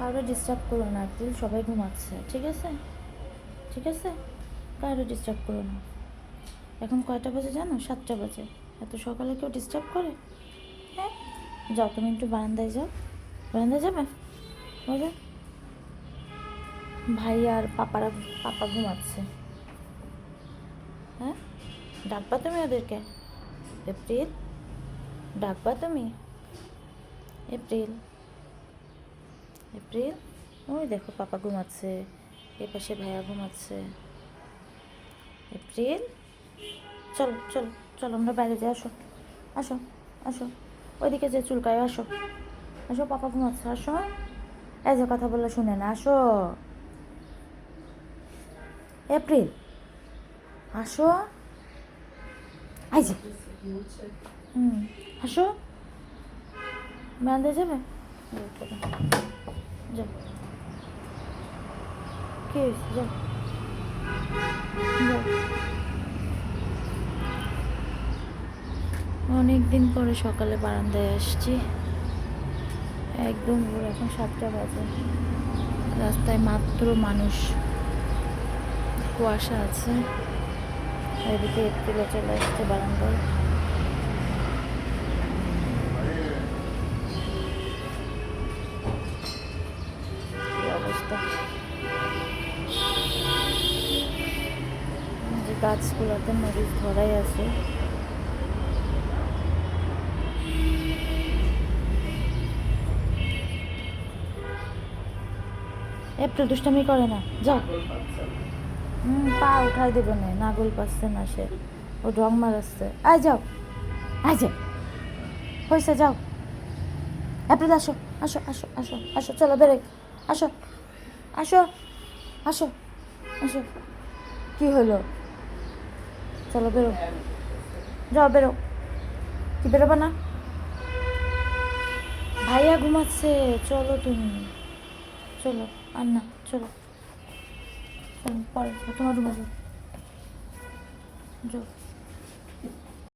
কারো ডিস্টার্ব করো না প্লিজ, সবাই ঘুমাচ্ছে, ঠিক আছে? ঠিক আছে, কারো ডিস্টার্ব করো না। এখন কয়টা বাজে জানো? 7টা বাজে। এত সকালে কেউ ডিস্টার্ব করে? হ্যাঁ, যাও তুমি একটু বারান্দায় যাও। বারান্দায় যাবে? বলো। ভাই আর পাপা ঘুমাচ্ছে। হ্যাঁ, ডাকবা তুমি ওদেরকে? এপ্রিল, ডাকবা তুমি? এপ্রিল, এপ্রিল, ওই দেখো পাপা ঘুমাচ্ছে, এ পাশে ভাইয়া ঘুমাচ্ছে। এপ্রিল, চলো চলো চলো, আমরা বাইরে যাই, আসো আসো আসো, ওইদিকে যে চুলকায়, আসো আসো, পাপা ঘুমাচ্ছে, আসো। এই যে কথা বললে শুনে না, আসো। এপ্রিল, আসো। এই যে, আসো। বারান্দায় যাবে? যাও, কি হয়েছে? যাও যাও। অনেক দিন পরে সকালে বারান্দায় আসছি, একদম ভোর, এখন 7টা বাজে। রাস্তায় মাত্র মানুষ, কুয়াশা আছে। এদিকে এপ্রিলে চলে আসছে বারান্দায়। কি অবস্থা, যে গাছগুলোতে মরিচ ধরাই আছে। এপ্রিল দুষ্টামি করে না, যাও। পা উঠাই দেবে না, নাগল পাচ্ছে না সে, ও ঢং মারাচ্ছে। আয় যাও, আয় যাও, হয়েছে, যাও। এপ্রিল, আসো আসো আসো আসো আসো, চলো বেরোই, আসো আসো আসো আসো। কি হলো? চলো বেরো, যাও বেরো। কি বেরোবে না? ভাইয়া ঘুমাচ্ছে, চলো তুমি, চলো। আর না, চলো চলো, পরে তোমার রুমে যাও, যাও।